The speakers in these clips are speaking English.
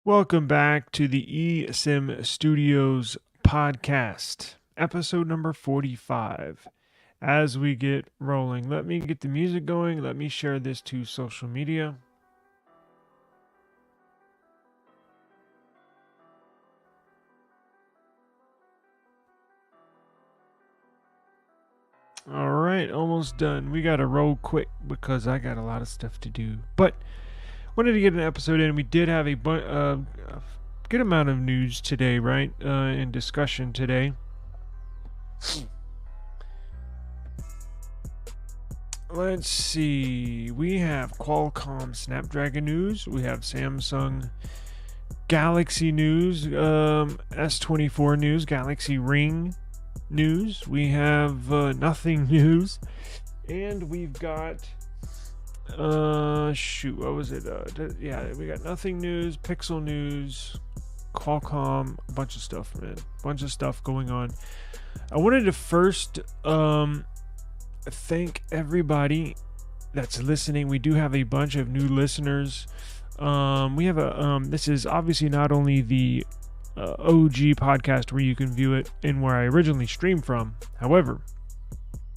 Welcome back to the eSIM Studios podcast, episode number 45. As we get rolling, let me get the music going. Let me share this to social media. All right, almost done. We got to roll quick because I got a lot of stuff to do. But wanted to get an episode in. We did have a good amount of news today, right? In discussion today. Let's see. We have Qualcomm Snapdragon news. We have Samsung Galaxy news. S24 news. Galaxy Ring news. We have nothing news. And we've got what was it? We got nothing news, Pixel news, Qualcomm, a bunch of stuff, man. Bunch of stuff going on. I wanted to first thank everybody that's listening. We do have a bunch of new listeners. We have this is obviously not only the OG podcast where you can view it and where I originally streamed from. However,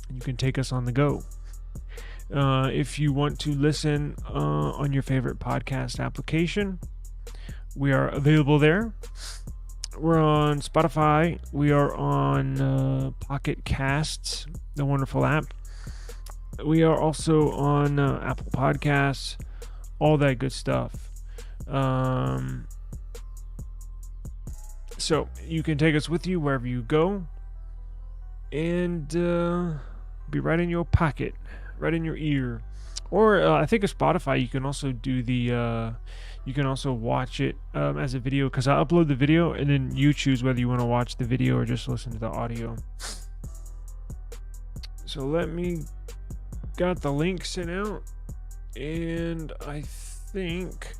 you can take us on the go. If you want to listen on your favorite podcast application, we are available there. We're on Spotify. We are on Pocket Casts, the wonderful app. We are also on Apple Podcasts, all that good stuff. So you can take us with you wherever you go and be right in your pocket. Right in your ear. Or I think of Spotify, you can also do the you can also watch it as a video, because I upload the video and then you choose whether you want to watch the video or just listen to the audio. So let me got the link sent out, and I think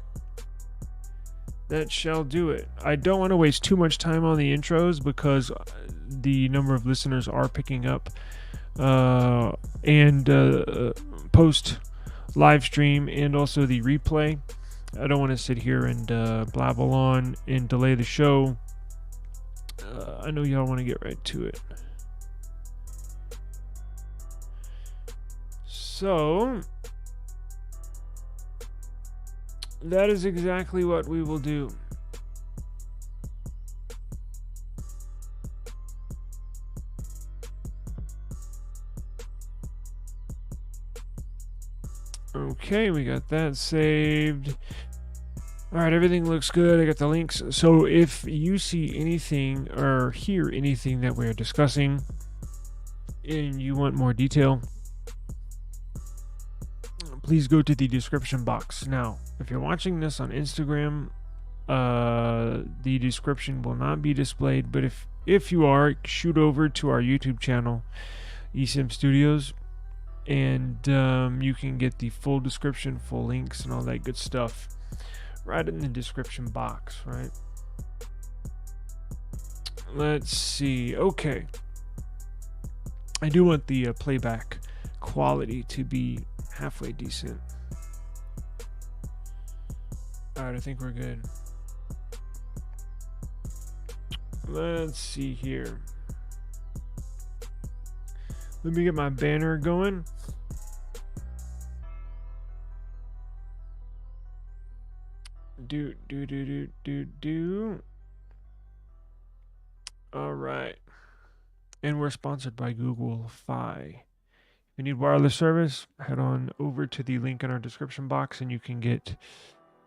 that shall do it. I don't want to waste too much time on the intros because the number of listeners are picking up. And post live stream and also the replay. I don't want to sit here and blabble on and delay the show. I know y'all want to get right to it. So that is exactly what we will do. Okay, we got that saved. Alright, everything looks good. I got the links. So if you see anything or hear anything that we're discussing and you want more detail, please go to the description box. Now, if you're watching this on Instagram, the description will not be displayed, but if you are, shoot over to our YouTube channel, eSIM Studios, and you can get the full description, full links, and all that good stuff right in the description box, right? Let's see. Okay, I do want the playback quality to be halfway decent. Alright, I think we're good. Let's see here. Let me get my banner going. Do. All right. And we're sponsored by Google Fi. If you need wireless service, head on over to the link in our description box and you can get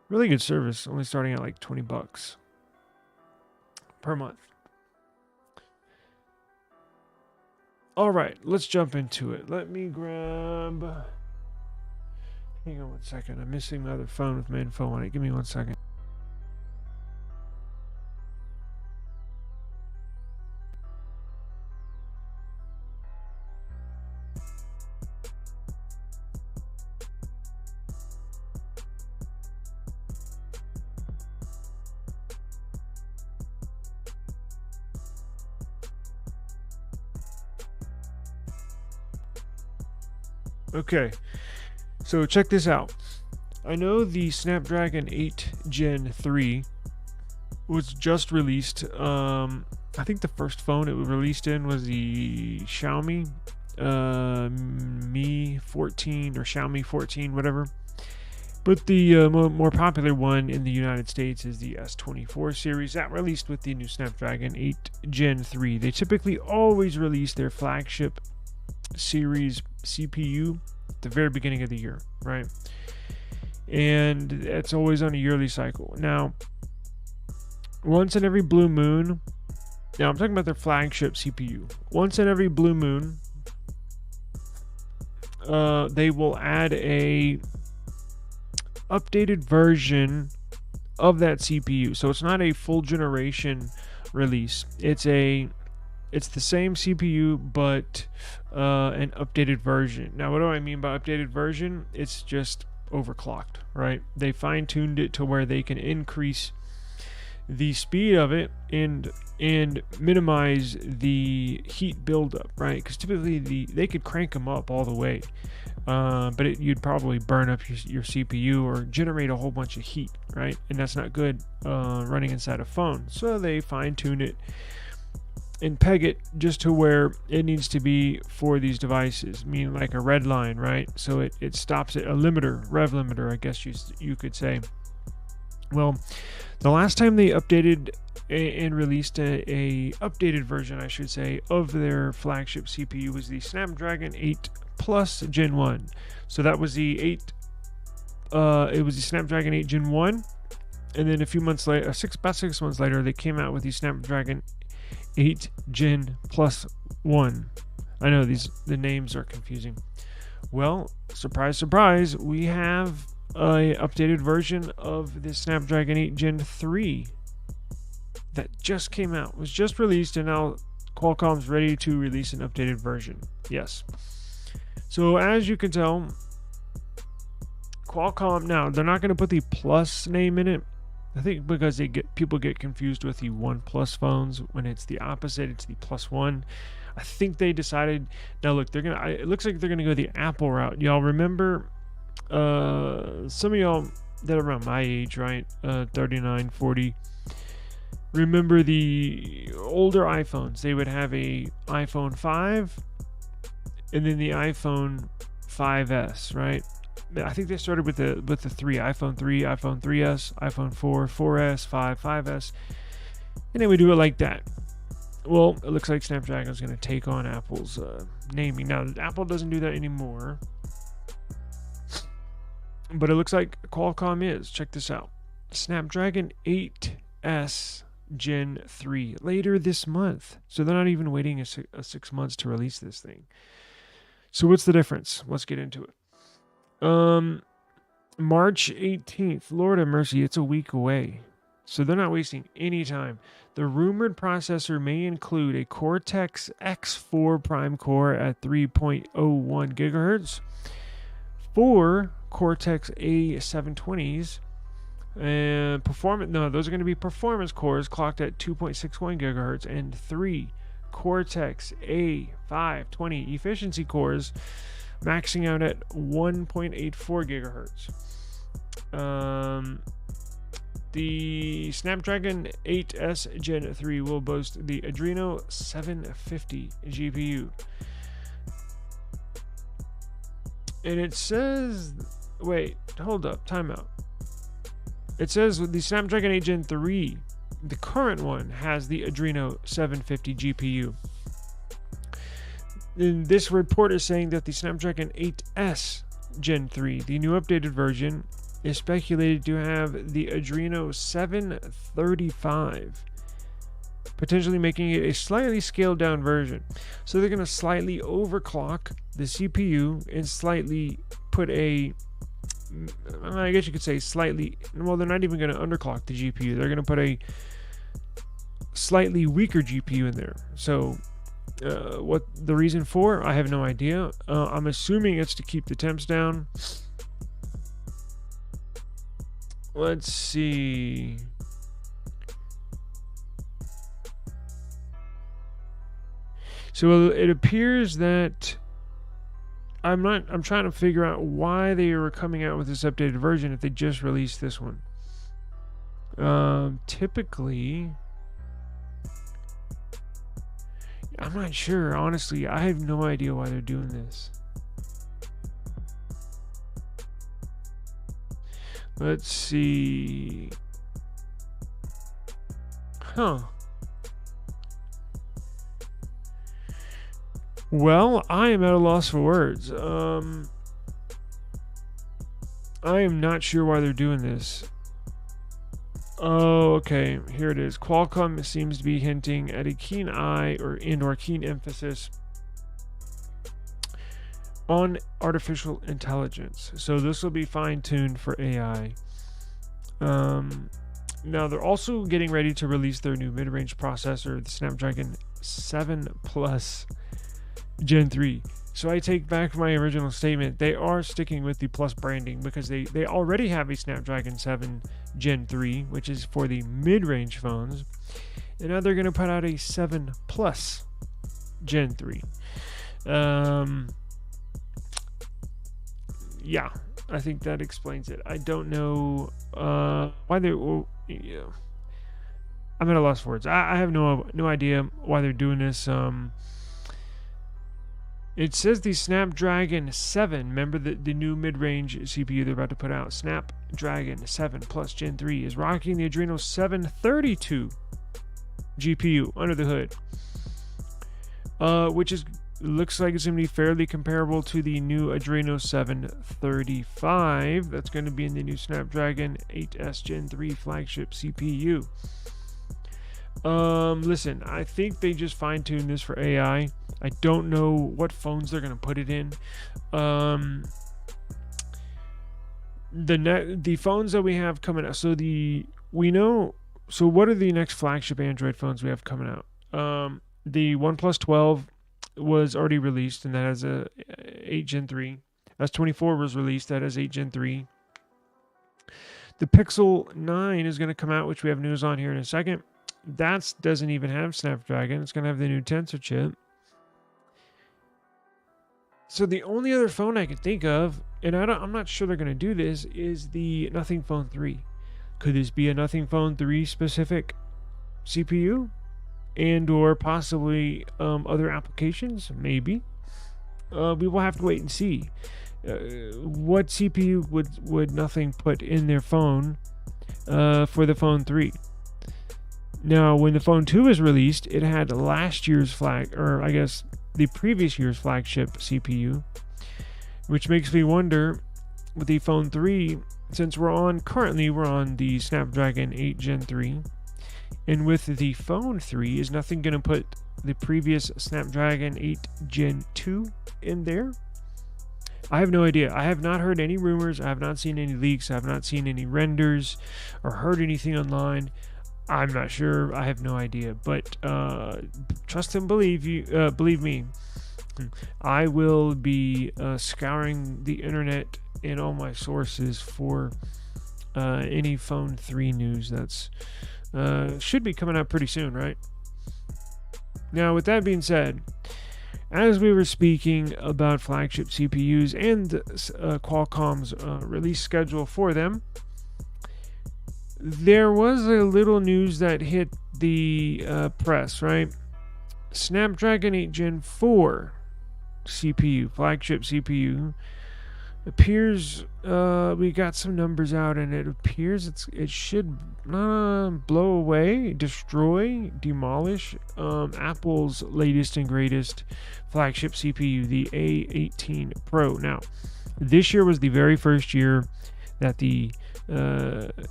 really good service, only starting at like $20 per month. All right, let's jump into it. Let me grab... Hang on 1 second. I'm missing my other phone with my info on it. Give me 1 second. Okay, so check this out. I know the Snapdragon 8 Gen 3 was just released. I think the first phone it was released in was the Xiaomi Mi 14 or Xiaomi 14, whatever. But the more popular one in the United States is the S24 series that released with the new Snapdragon 8 Gen 3. They typically always release their flagship series CPU at the very beginning of the year, right? And it's always on a yearly cycle. Now, once in every blue moon, now I'm talking about their flagship CPU. Once in every blue moon, they will add a updated version of that CPU. So it's not a full generation release. It's the same CPU, but an updated version. Now, what do I mean by updated version? It's just overclocked, right? They fine-tuned it to where they can increase the speed of it and minimize the heat buildup, right? Because typically they could crank them up all the way, but you'd probably burn up your CPU or generate a whole bunch of heat, right? And that's not good running inside a phone. So they fine-tune it and peg it just to where it needs to be for these devices, meaning like a red line, right? So it stops at a limiter, rev limiter, I guess you could say. Well, the last time they updated and released a updated version, I should say, of their flagship CPU was the Snapdragon 8 Plus Gen 1. So that was the 8. It was the Snapdragon 8 Gen 1, and then a few months later, about 6 months later, they came out with the Snapdragon 8 Gen Plus 1. I know the names are confusing. Well, surprise, surprise, we have a updated version of the Snapdragon 8 Gen 3 that just came out, was just released, and now Qualcomm's ready to release an updated version. Yes. So as you can tell, Qualcomm, now they're not going to put the Plus name in it. I think because people get confused with the OnePlus phones when it's the opposite. It's the Plus One. I think they decided. Now look, it looks like they're gonna go the Apple route. Y'all remember? Some of y'all that are around my age, right? 39, 40. Remember the older iPhones? They would have a iPhone 5, and then the iPhone 5S, right? I think they started with the 3, iPhone 3, iPhone 3S, iPhone 4, 4S, 5, 5S, and then we do it like that. Well, it looks like Snapdragon is going to take on Apple's naming. Now, Apple doesn't do that anymore, but it looks like Qualcomm is. Check this out. Snapdragon 8S Gen 3 later this month. So they're not even waiting a 6 months to release this thing. So what's the difference? Let's get into it. March 18th, Lord have mercy, it's a week away. So they're not wasting any time. The rumored processor may include a Cortex X4 Prime core at 3.01 gigahertz, 4 Cortex A720s, and those are going to be performance cores clocked at 2.61 gigahertz, and 3 Cortex A520 efficiency cores maxing out at 1.84 gigahertz. The Snapdragon 8S Gen 3 will boast the Adreno 750 GPU. And it says, wait, hold up, timeout. It says the Snapdragon 8 Gen 3, the current one, has the Adreno 750 GPU. And this report is saying that the Snapdragon 8S Gen 3, the new updated version, is speculated to have the Adreno 735, potentially making it a slightly scaled down version. So they're going to slightly overclock the CPU and slightly put I guess you could say slightly, well, they're not even going to underclock the GPU. They're going to put a slightly weaker GPU in there. So what the reason for, I have no idea. I'm assuming it's to keep the temps down. Let's see. So it appears that I'm trying to figure out why they were coming out with this updated version if they just released this one. Typically, I'm not sure. Honestly, I have no idea why they're doing this. Let's see. Huh. Well, I am at a loss for words. I am not sure why they're doing this. Oh, okay. Here it is. Qualcomm seems to be hinting at a keen eye or keen emphasis on artificial intelligence. So this will be fine-tuned for AI. Now they're also getting ready to release their new mid-range processor, the Snapdragon 7 Plus Gen 3. So I take back my original statement. They are sticking with the Plus branding because they already have a Snapdragon 7 Gen 3, which is for the mid-range phones. And now they're going to put out a 7 Plus Gen 3. Yeah, I think that explains it. I don't know why they... Well, yeah. I'm at a loss for words. I have no idea why they're doing this. It says the Snapdragon 7, remember the new mid-range CPU they're about to put out, Snapdragon 7 Plus Gen 3 is rocking the Adreno 732 GPU under the hood, which looks like it's going to be fairly comparable to the new Adreno 735 that's going to be in the new Snapdragon 8S Gen 3 flagship CPU. Listen, I think they just fine-tuned this for AI. I don't know what phones they're gonna put it in. The phones that we have coming out. So what are the next flagship Android phones we have coming out? The OnePlus 12 was already released, and that has a 8 Gen 3. S24 was released, that has 8 Gen 3. The Pixel 9 is gonna come out, which we have news on here in a second. That doesn't even have Snapdragon. It's going to have the new Tensor chip. So the only other phone I can think of, and I'm not sure they're going to do this, is the Nothing Phone 3. Could this be a Nothing Phone 3 specific CPU? And or possibly other applications? Maybe. We will have to wait and see. What CPU would Nothing put in their phone for the Phone 3? Now, when the Phone 2 was released, it had last year's the previous year's flagship CPU, which makes me wonder with the Phone 3, since we're on the Snapdragon 8 Gen 3, and with the Phone 3, is Nothing going to put the previous Snapdragon 8 Gen 2 in there? I have no idea. I have not heard any rumors. I have not seen any leaks. I have not seen any renders or heard anything online. I'm not sure. I have no idea. But trust and believe me. I will be scouring the internet and all my sources for any Phone 3 news that's should be coming out pretty soon, right? Now, with that being said, as we were speaking about flagship CPUs and Qualcomm's release schedule for them, there was a little news that hit the press, right? Snapdragon 8 Gen 4 CPU, flagship CPU, appears, we got some numbers out, and it appears it should blow away, destroy, demolish Apple's latest and greatest flagship CPU, the A18 Pro. Now, this year was the very first year that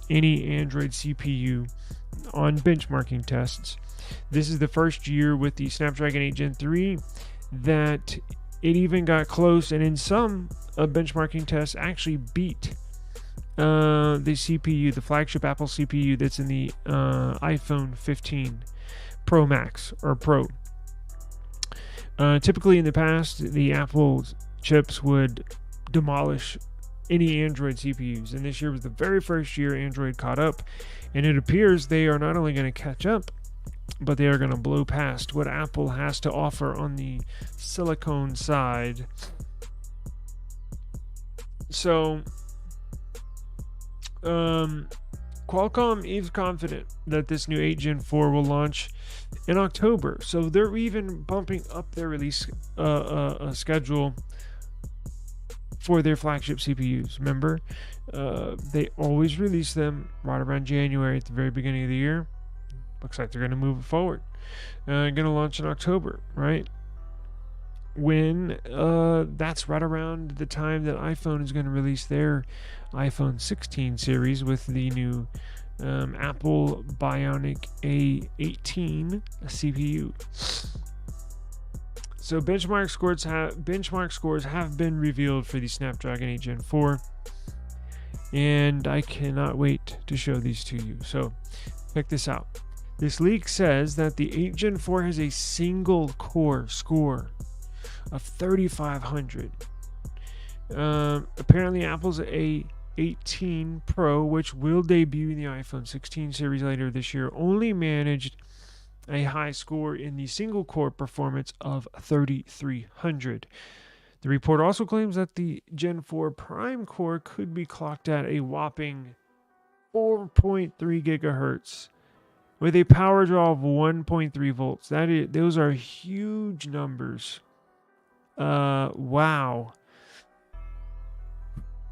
any Android CPU on benchmarking tests. This is the first year with the Snapdragon 8 Gen 3 that it even got close, and in some benchmarking tests actually beat the CPU, the flagship Apple CPU that's in the iPhone 15 Pro Max or Pro. Typically in the past, the Apple chips would demolish any Android CPUs, and this year was the very first year Android caught up, and it appears they are not only going to catch up, but they are going to blow past what Apple has to offer on the silicone side. So Qualcomm is confident that this new 8 Gen 4 will launch in October, so they're even bumping up their release schedule for their flagship CPUs. Remember, they always release them right around January at the very beginning of the year. Looks like they're going to move it forward. Going to launch in October, right? When that's right around the time that iPhone is going to release their iPhone 16 series with the new Apple Bionic A18 CPU. So benchmark scores have been revealed for the Snapdragon 8 Gen 4, and I cannot wait to show these to you. So check this out. This leak says that the 8 Gen 4 has a single core score of 3,500. Apparently Apple's A18 Pro, which will debut in the iPhone 16 series later this year, only managed a high score in the single core performance of 3,300. The report also claims that the Gen 4 Prime core could be clocked at a whopping 4.3 gigahertz with a power draw of 1.3 volts. Those are huge numbers. Wow.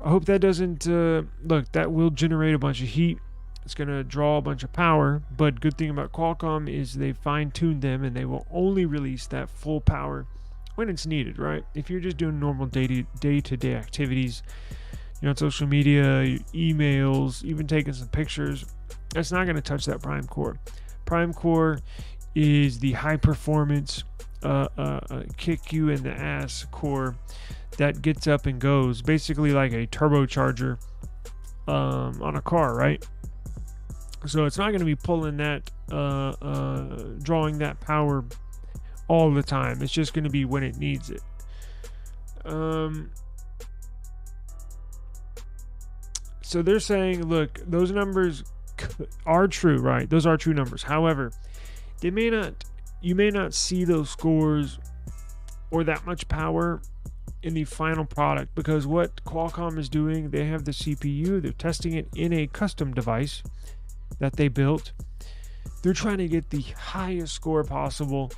I hope that doesn't look, that will generate a bunch of heat. It's going to draw a bunch of power, but good thing about Qualcomm is they fine-tuned them and they will only release that full power when it's needed, right? If you're just doing normal day-to-day activities, on social media, your emails, even taking some pictures, that's not going to touch that Prime core. Prime core is the high-performance kick you in the ass core that gets up and goes, basically like a turbocharger on a car, right? So it's not going to be pulling that, drawing that power all the time. It's just going to be when it needs it. So they're saying, look, those numbers are true, right? Those are true numbers. However, you may not see those scores or that much power in the final product, because what Qualcomm is doing, they have the CPU, they're testing it in a custom device that they built. They're trying to get the highest score possible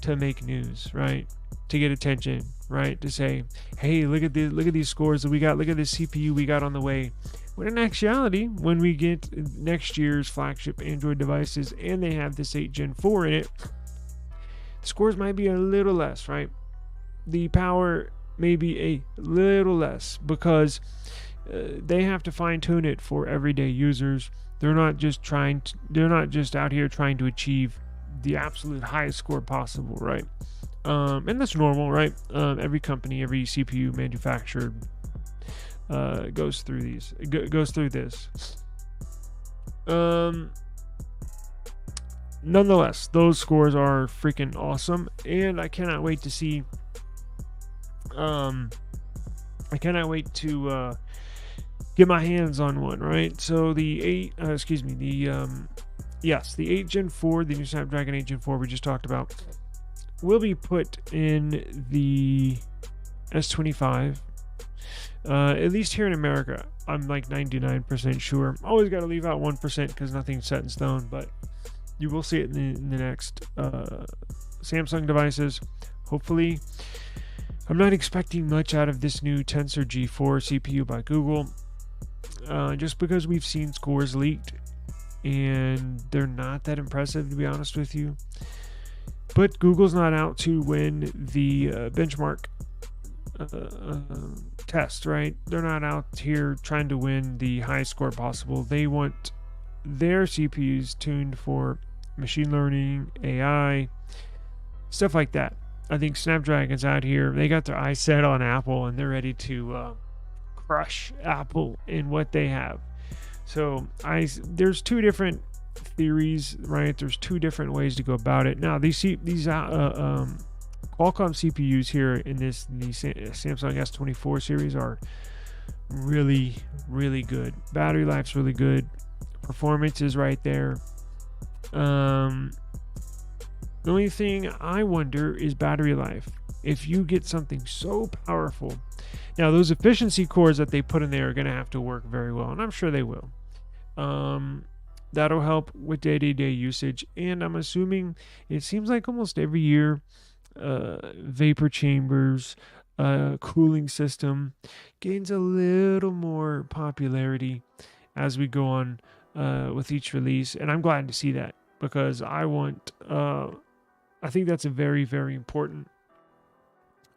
to make news, right? To get attention, right? To say, hey, look at these scores that we got, look at this CPU we got on the way. When in actuality, when we get next year's flagship Android devices and they have this 8 Gen 4 in it, the scores might be a little less, right? The power may be a little less because they have to fine tune it for everyday users. They're not just out here trying to achieve the absolute highest score possible, right? And that's normal, right? Every company, every CPU manufacturer goes through this. Nonetheless, those scores are freaking awesome, and I cannot wait to see. I cannot wait to get my hands on one, right? So the 8 Gen 4, the new Snapdragon 8 Gen 4 we just talked about, will be put in the S25, at least here in America. I'm like 99% sure. Always got to leave out 1% because nothing's set in stone, but you will see it in the next Samsung devices. Hopefully, I'm not expecting much out of this new Tensor G4 CPU by Google, just because we've seen scores leaked and they're not that impressive, to be honest with you. But Google's not out to win the benchmark test, right? They're not out here trying to win the highest score possible. They want their CPUs tuned for machine learning, AI, stuff like that. I think Snapdragon's out here. They got their eyes set on Apple and they're ready to crush Apple in what they have. So there's two different theories, right? There's two different ways to go about it. Now these Qualcomm CPUs here in the Samsung S24 series are really, really good. Battery life's really good. Performance is right there. The only thing I wonder is battery life. If you get something so powerful, now those efficiency cores that they put in there are going to have to work very well, and I'm sure they will. That'll help with day-to-day usage. And I'm assuming it seems like almost every year, vapor chambers, cooling system gains a little more popularity as we go on with each release. And I'm glad to see that, because I think that's a very, very important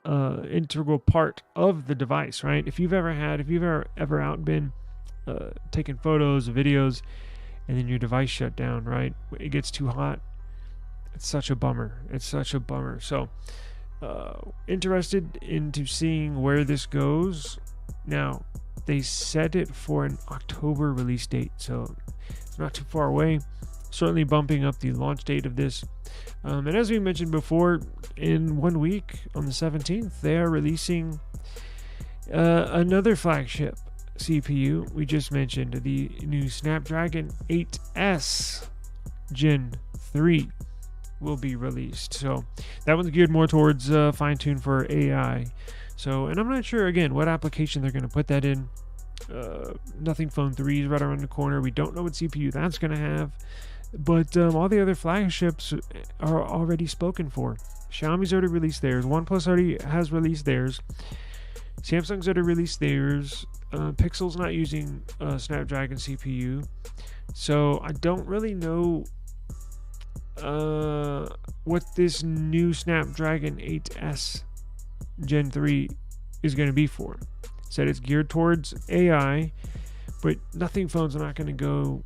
integral part of the device, right? If you've ever out been taking photos, videos, and then your device shut down, right? It gets too hot. It's such a bummer. So, interested into seeing where this goes. Now, they set it for an October release date, so it's not too far away. Certainly bumping up the launch date of this. And as we mentioned before, in 1 week, on the 17th, they are releasing another flagship CPU. We just mentioned the new Snapdragon 8S Gen 3 will be released. So that one's geared more towards fine-tune for AI. So, and I'm not sure, again, what application they're going to put that in. Nothing Phone 3 is right around the corner. We don't know what CPU that's going to have. But all the other flagships are already spoken for. Xiaomi's already released theirs. OnePlus already has released theirs. Samsung's already released theirs. Pixel's not using Snapdragon CPU. So I don't really know what this new Snapdragon 8S Gen 3 is going to be for. Said it's geared towards AI, but nothing phone's not going to go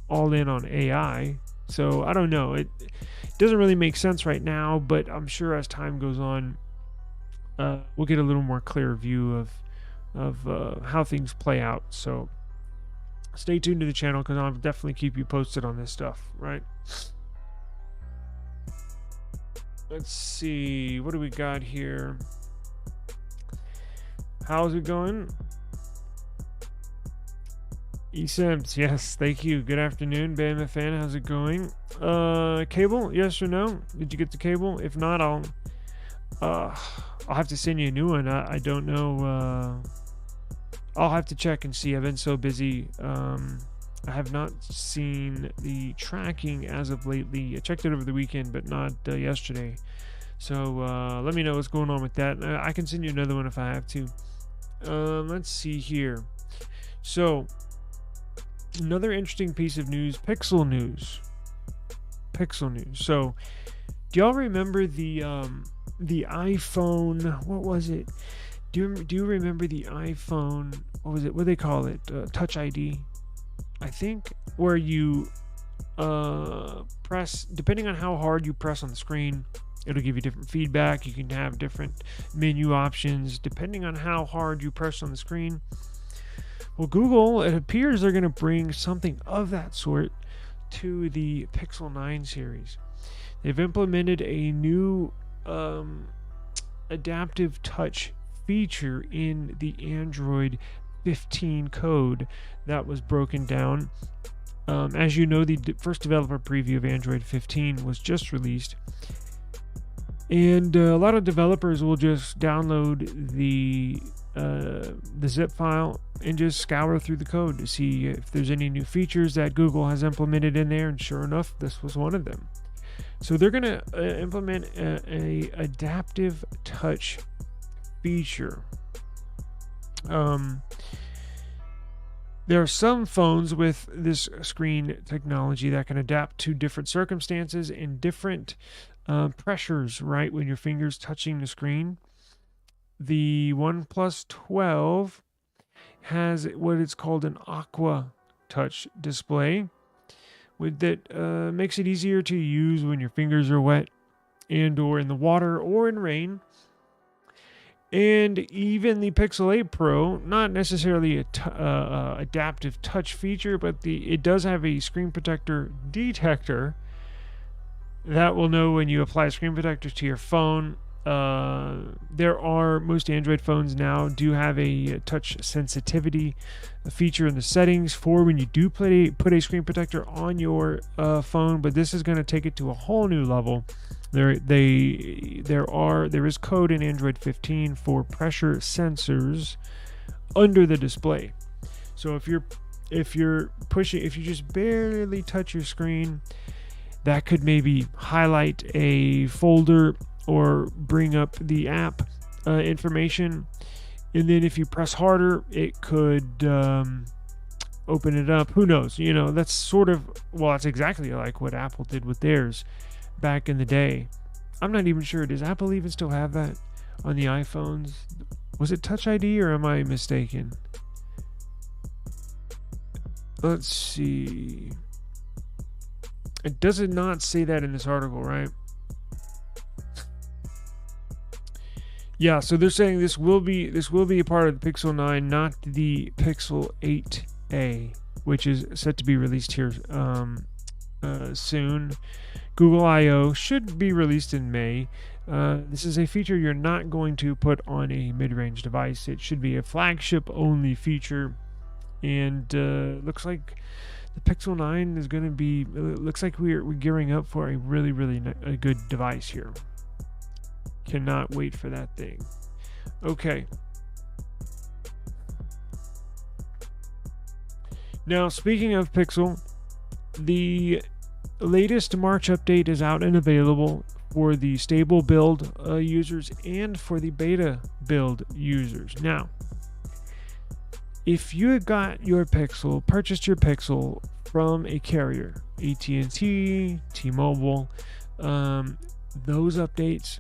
all in on AI. So I don't know. It doesn't really make sense right now, but I'm sure as time goes on, we'll get a little more clear view of how things play out. So stay tuned to the channel, because I'll definitely keep you posted on this stuff, right? Let's see, what do we got here? How's it going? eSIMs, yes, thank you. Good afternoon, BMFN. How's it going? Cable, yes or no? Did you get the cable? If not, I'll have to send you a new one. I don't know. I'll have to check and see. I've been so busy. I have not seen the tracking as of lately. I checked it over the weekend, but not yesterday. So let me know what's going on with that. I can send you another one if I have to. Let's see here. So another interesting piece of news, Pixel news. So do y'all remember the iPhone, what was it? Do you remember the iPhone, what was it? What do they call it? Touch ID, I think, where you press, depending on how hard you press on the screen, it'll give you different feedback. You can have different menu options depending on how hard you press on the screen. Well, Google, it appears they're going to bring something of that sort to the Pixel 9 series. They've implemented a new adaptive touch feature in the Android 15 code that was broken down. As you know, the first developer preview of Android 15 was just released. And a lot of developers will just download the zip file and just scour through the code to see if there's any new features that Google has implemented in there, and sure enough, this was one of them. So they're going to implement a adaptive touch feature. There are some phones with this screen technology that can adapt to different circumstances and different pressures, right, when your finger's touching the screen. The OnePlus 12 has what is called an Aqua Touch display, that makes it easier to use when your fingers are wet and or in the water or in rain. And even the Pixel 8 Pro, not necessarily a adaptive touch feature, but it does have a screen protector detector that will know when you apply screen protectors to your phone. Most Android phones now do have a touch sensitivity feature in the settings for when you do put a screen protector on your phone, but this is going to take it to a whole new level. There is code in Android 15 for pressure sensors under the display. So if you're if you just barely touch your screen, that could maybe highlight a folder or bring up the app information. And then if you press harder, it could open it up. Who knows? That's sort of, well, that's exactly like what Apple did with theirs back in the day. I'm not even sure. Does Apple even still have that on the iPhones? Was it Touch ID or am I mistaken? Let's see. It does not say that in this article, right? Yeah, so they're saying this will be a part of the Pixel 9, not the Pixel 8a, which is set to be released here soon. Google I/O should be released in May. This is a feature you're not going to put on a mid-range device. It should be a flagship-only feature, and looks like the Pixel 9 is going to be. Looks like we're gearing up for a really a good device here. Cannot wait for that thing. Okay. Now, speaking of Pixel, the latest March update is out and available for the stable build users and for the beta build users. Now, if you got your Pixel, purchased your Pixel from a carrier, AT&T, T-Mobile, those updates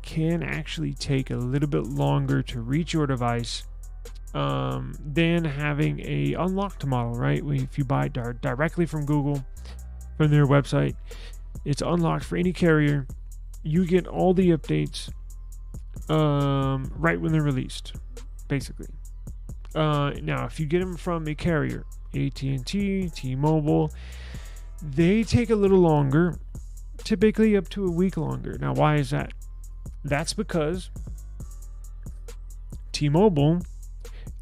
can actually take a little bit longer to reach your device than having a unlocked model, right? If you buy it directly from Google, from their website, it's unlocked for any carrier. You get all the updates right when they're released, basically. Now, if you get them from a carrier, AT&T, T-Mobile, they take a little longer, typically up to a week longer. Now, why is that? That's because T-Mobile,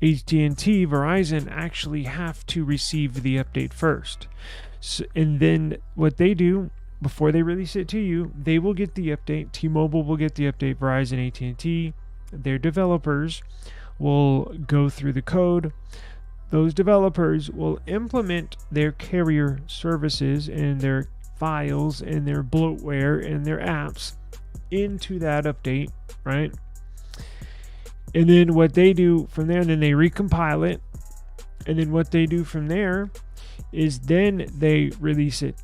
AT&T, Verizon actually have to receive the update first. So, and then what they do, before they release it to you, they will get the update. T-Mobile will get the update. Verizon, AT&T, their developers will go through the code. Those developers will implement their carrier services and their files and their bloatware and their apps into that update, right? And then what they do from there, then they recompile it. And then what they do from there is then they release it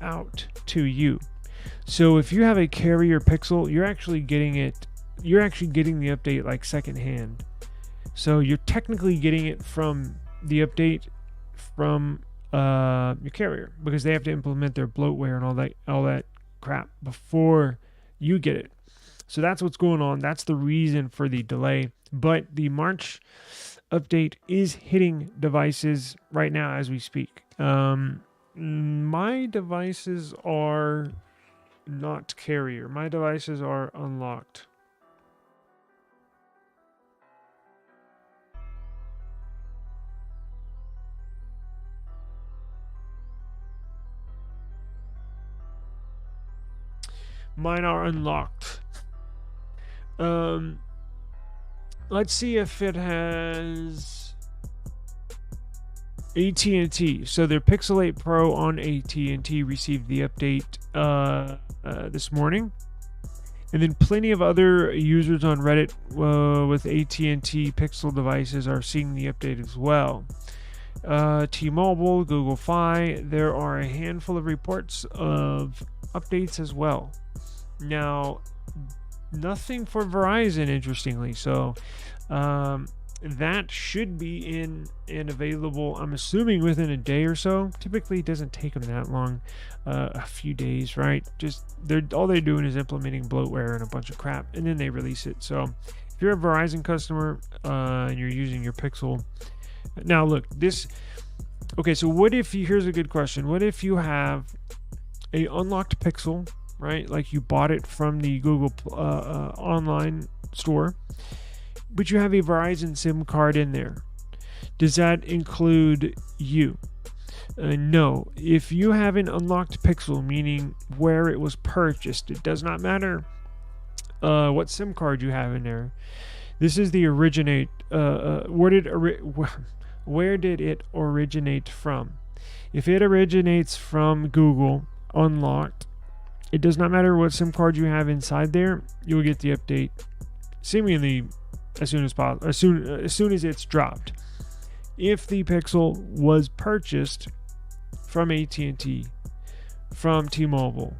out to you. So if you have a carrier Pixel, you're actually getting the update like secondhand. So you're technically getting it from the update from your carrier, because they have to implement their bloatware and all that crap before you get it. So that's what's going on. That's the reason for the delay. But the March update is hitting devices right now as we speak. My devices are not carrier. My devices are unlocked. Mine are unlocked. Let's see if it has AT&T. So their Pixel 8 Pro on AT&T received the update this morning. And then plenty of other users on Reddit with AT&T Pixel devices are seeing the update as well. T-Mobile, Google Fi, there are a handful of reports of updates as well. Now, nothing for Verizon, interestingly. So that should be in and available, I'm assuming, within a day or so. Typically it doesn't take them that long, a few days, right? Just all they're doing is implementing bloatware and a bunch of crap, and then they release it. So if you're a Verizon customer and you're using your Pixel, now look, okay, so here's a good question. What if you have a unlocked Pixel, right? Like you bought it from the Google online store, but you have a Verizon SIM card in there. Does that include you? No. If you have an unlocked Pixel, meaning where it was purchased, it does not matter what SIM card you have in there. This is the originate. where did it originate from? If it originates from Google, unlocked, it does not matter what SIM card you have inside there, you will get the update seemingly as soon as possible, as soon as it's dropped. If the Pixel was purchased from AT&T, from T-Mobile,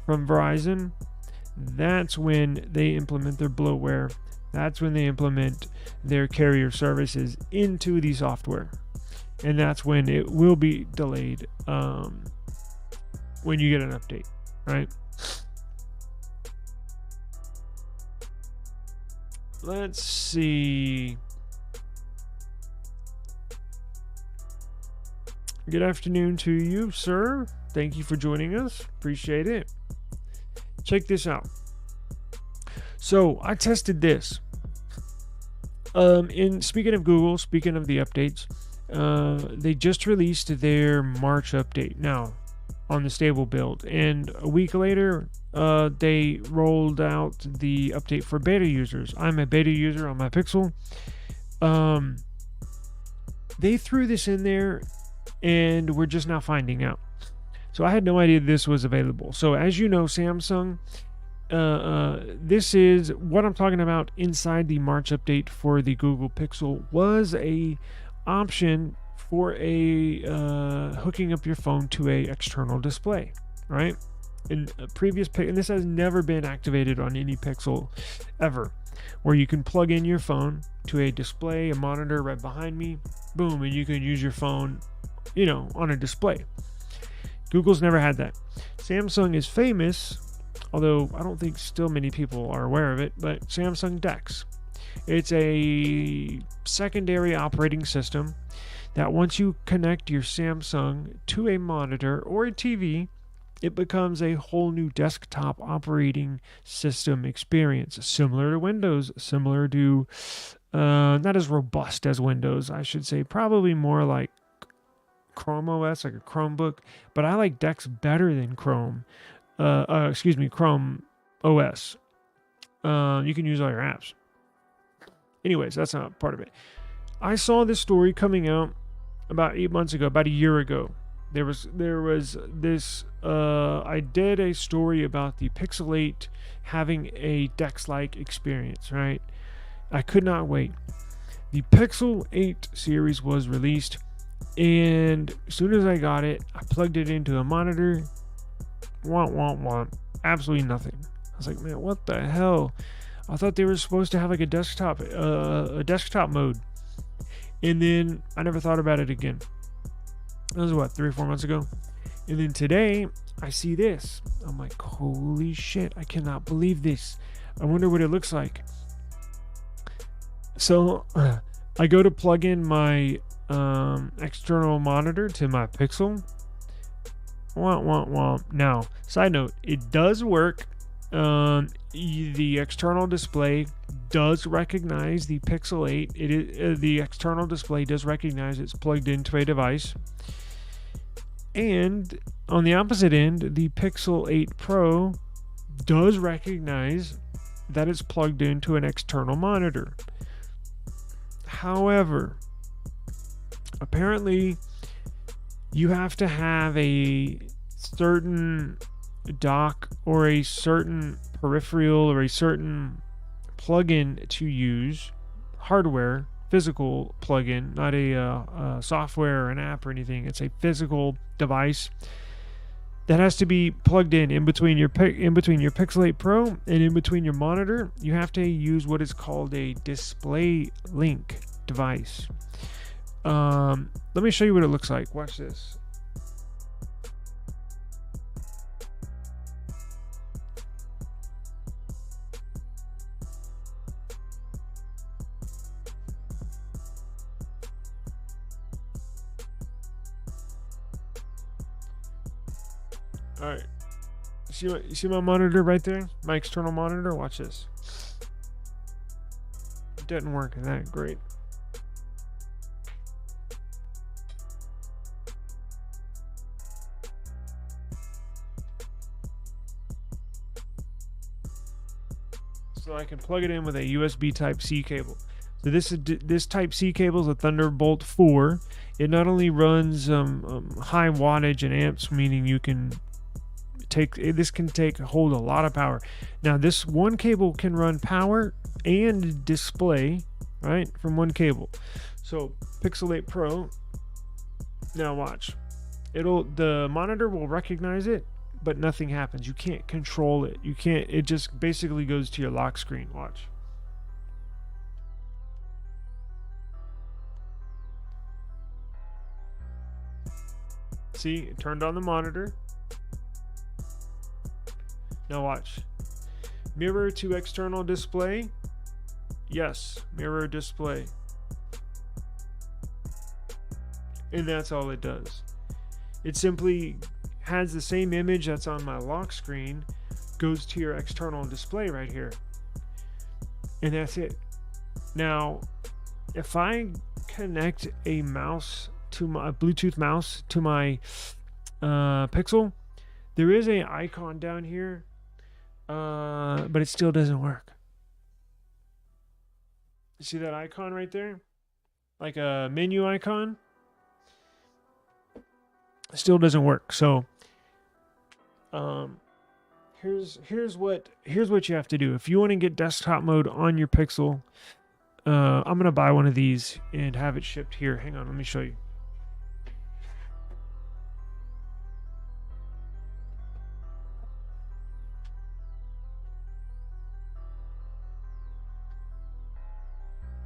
from Verizon, that's when they implement their bloatware. That's when they implement their carrier services into the software. And that's when it will be delayed when you get an update, right? Let's see. Good afternoon to you, sir. Thank you for joining us. Appreciate it. Check this out. So I tested this. Speaking of Google, speaking of the updates, they just released their March update now on the stable build, and a week later, they rolled out the update for beta users. I'm a beta user on my Pixel. They threw this in there, and we're just now finding out. So I had no idea this was available. So as you know, Samsung, this is what I'm talking about inside the March update for the Google Pixel was a option for a hooking up your phone to a external display, right? In a previous and this has never been activated on any Pixel ever, where you can plug in your phone to a display, a monitor right behind me, boom, and you can use your phone, on a display. Google's never had that. Samsung is famous, although I don't think still many people are aware of it, but Samsung DeX. It's a secondary operating system that once you connect your Samsung to a monitor or a TV, it becomes a whole new desktop operating system experience, similar to Windows, similar to, not as robust as Windows, I should say, probably more like Chrome OS, like a Chromebook, but I like DeX better than Chrome OS. You can use all your apps. Anyways, that's not part of it. I saw this story coming out about 8 months ago, about a year ago. There was this, I did a story about the Pixel 8 having a DeX-like experience, right? I could not wait. The Pixel 8 series was released, and as soon as I got it, I plugged it into a monitor. Absolutely nothing. I was like, man, what the hell? I thought they were supposed to have like a desktop mode. And then I never thought about it again. That was 3 or 4 months ago. And then today I see this. I'm like, holy shit, I cannot believe this. I wonder what it looks like. So I go to plug in my external monitor to my Pixel. Now, side note, it does work. The external display does recognize the Pixel 8. It is the external display does recognize it's plugged into a device. And on the opposite end, the Pixel 8 Pro does recognize that it's plugged into an external monitor. However, apparently you have to have a certain dock or a certain peripheral or a certain plugin to use, hardware, physical plugin, not a software or an app or anything. It's a physical device that has to be plugged in between your Pixel 8 Pro and in between your monitor. You have to use what is called a display link device. Let me show you what it looks like. Watch this. All right. You see my monitor right there? My external monitor? Watch this. It doesn't work that great. So I can plug it in with a USB Type-C cable. So So this Type C cable is a Thunderbolt 4. It not only runs high wattage and amps, meaning you can hold a lot of power. Now this one cable can run power and display, right, from one cable. So Pixel 8 Pro, now watch, the monitor will recognize it, but nothing happens. You can't control it. It just basically goes to your lock screen. Watch. See, it turned on the monitor. Now watch. Mirror to external display. Yes, mirror display. And that's all it does. It simply has the same image that's on my lock screen, goes to your external display right here. And that's it. Now, if I connect a Bluetooth mouse to my Pixel, there is an icon down here, but it still doesn't work. You see that icon right there? Like a menu icon? It still doesn't work. So here's what you have to do. If you want to get desktop mode on your Pixel, I'm gonna buy one of these and have it shipped here. Hang on, let me show you.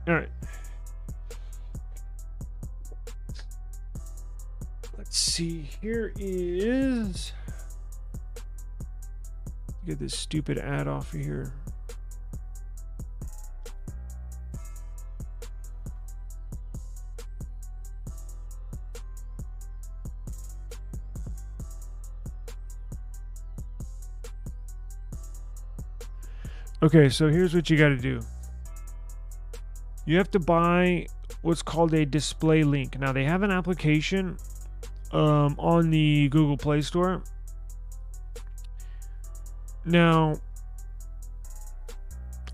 All right. Let's see. Here is. Get this stupid ad off of here. Okay, so here's what you got to do. You have to buy what's called a display link. Now they have an application on the Google Play Store. Now,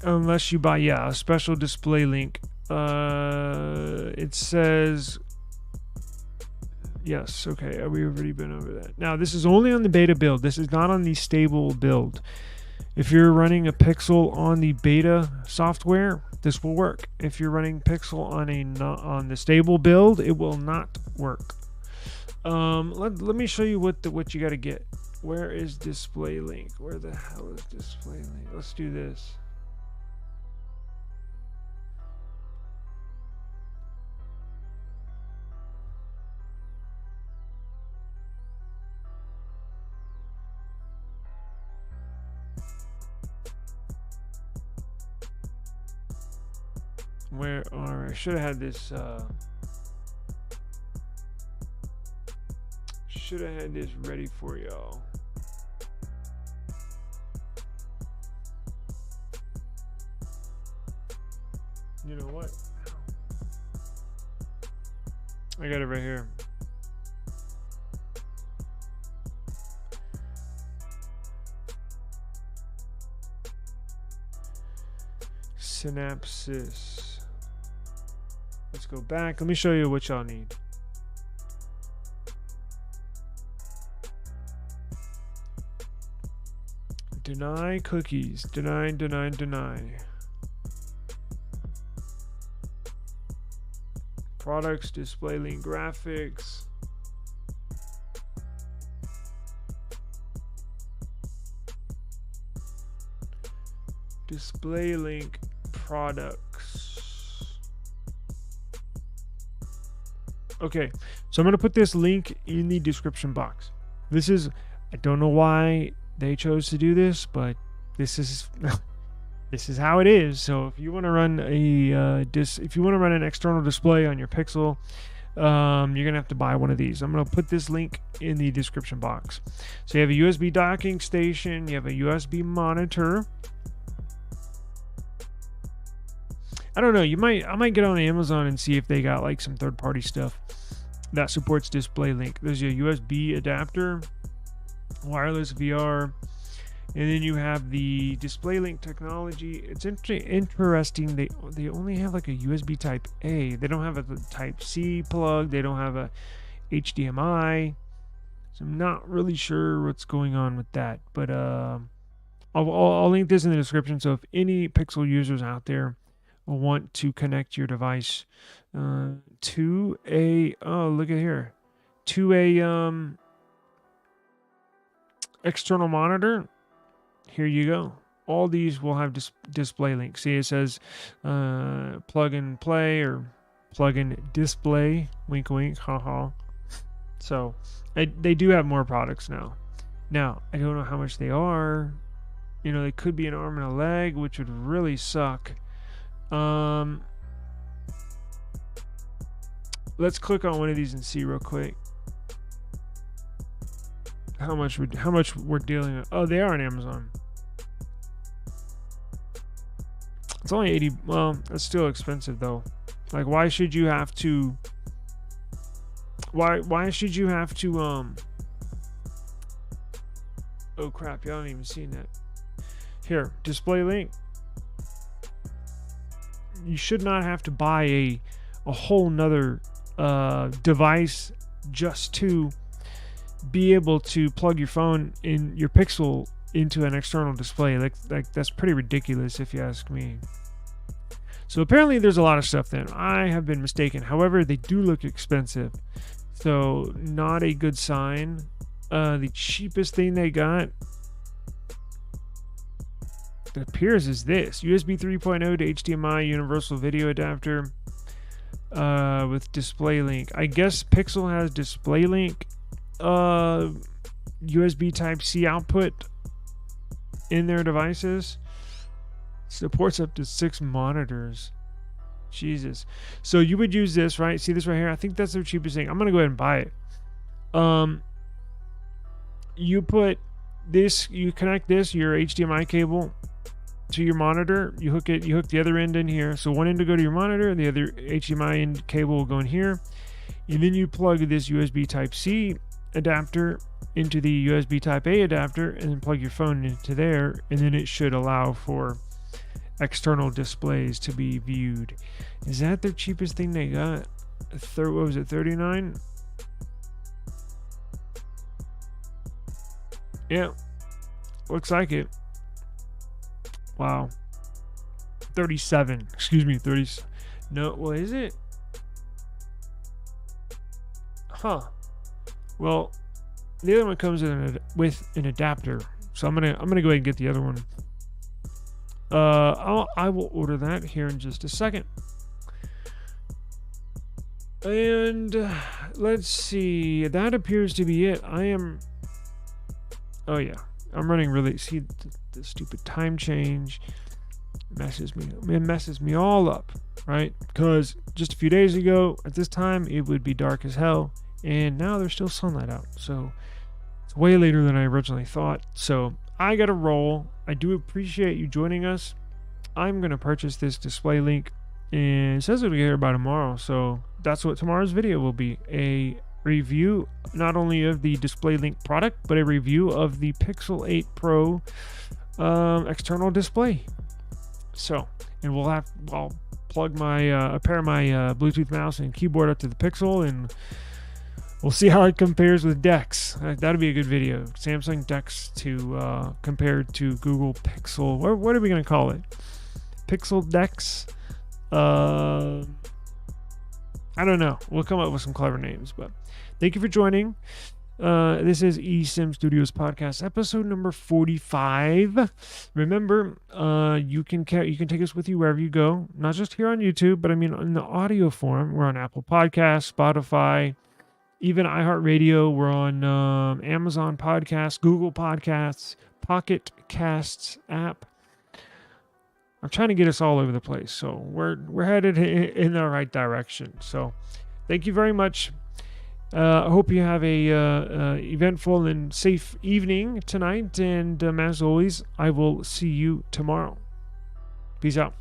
unless you buy, a special display link. It says, yes, okay, we've already been over that. Now, this is only on the beta build. This is not on the stable build. If you're running a Pixel on the beta software, this will work. If you're running Pixel on the stable build, it will not work. Let me show you what you got to get. Where is display link? Where the hell is display link? Let's do this. I should have had this. Should have had this ready for y'all. You know what? I got it right here. Synapses. Let's go back. Let me show you what y'all need. Deny cookies. Deny. Products, display link graphics. Display link products. Okay, so I'm going to put this link in the description box. This is, I don't know why they chose to do this, but this is this is how it is. So if you want to run an external display on your Pixel, you're gonna have to buy one of these. I'm gonna put this link in the description box. So you have a USB docking station, you have a USB monitor. I don't know, I might get on Amazon and see if they got like some third-party stuff that supports display link. There's a USB adapter, wireless VR, And then you have the display link technology. It's interesting. They only have like a USB Type A. They don't have a Type C plug. They don't have a HDMI. So I'm not really sure what's going on with that. But I'll link this in the description. So if any Pixel users out there want to connect your device to a external monitor, here you go. All these will have display links. See, it says plug and play or plug and display. Wink, wink, haha. So they do have more products now. Now, I don't know how much they are. You know, they could be an arm and a leg, which would really suck. Let's click on one of these and see real quick how much we're dealing with. Oh, they are on Amazon. It's only 80. Well, that's still expensive though. Like, why should you have to? Why should you have to? Oh crap! Y'all haven't even seen that. Here, display link. You should not have to buy a whole nother device just to be able to plug your phone in your Pixel into an external display. Like that's pretty ridiculous if you ask me. So apparently there's a lot of stuff that I have been mistaken. However, they do look expensive, so not a good sign. The cheapest thing they got, it appears, is this USB 3.0 to HDMI universal video adapter with display link. I guess Pixel has display link USB Type C output in their devices. Supports up to 6 monitors. Jesus. So you would use this, right? See this right here? I think that's the cheapest thing. I'm gonna go ahead and buy it. You put this, you connect this, your HDMI cable, to your monitor. You hook the other end in here. So one end to go to your monitor, the other HDMI end cable will go in here. And then you plug this USB Type C adapter into the USB Type A adapter, and then plug your phone into there, and then it should allow for external displays to be viewed. Is that the cheapest thing they got? What was it, 39? Yeah, looks like it. Wow. 37. Excuse me, 30. No, what is it? Huh. Well, the other one comes with an adapter, so I'm gonna go ahead and get the other one. I will order that here in just a second. And let's see. That appears to be it. Oh yeah, I'm running really. See the stupid time change messes me all up, right? Because just a few days ago at this time it would be dark as hell, and now there's still sunlight out. So it's way later than I originally thought. So I gotta roll. I do appreciate you joining us. I'm gonna purchase this display link, and it says it'll get here by tomorrow. So that's what tomorrow's video will be: a review not only of the display link product, but a review of the Pixel 8 Pro external display. So, and I'll plug my pair my Bluetooth mouse and keyboard up to the Pixel, and we'll see how it compares with DeX. That'd be a good video. Samsung DeX to compared to Google Pixel. What are we gonna call it? Pixel DeX. I don't know. We'll come up with some clever names. But thank you for joining. This is eSIM Studios podcast, episode number 45. Remember, you can take us with you wherever you go, not just here on YouTube, but I mean in the audio form. We're on Apple Podcasts, Spotify, even iHeartRadio. We're on Amazon Podcasts, Google Podcasts, Pocket Casts app. I'm trying to get us all over the place, so we're headed in the right direction. So, thank you very much. I hope you have a eventful and safe evening tonight, and as always, I will see you tomorrow. Peace out.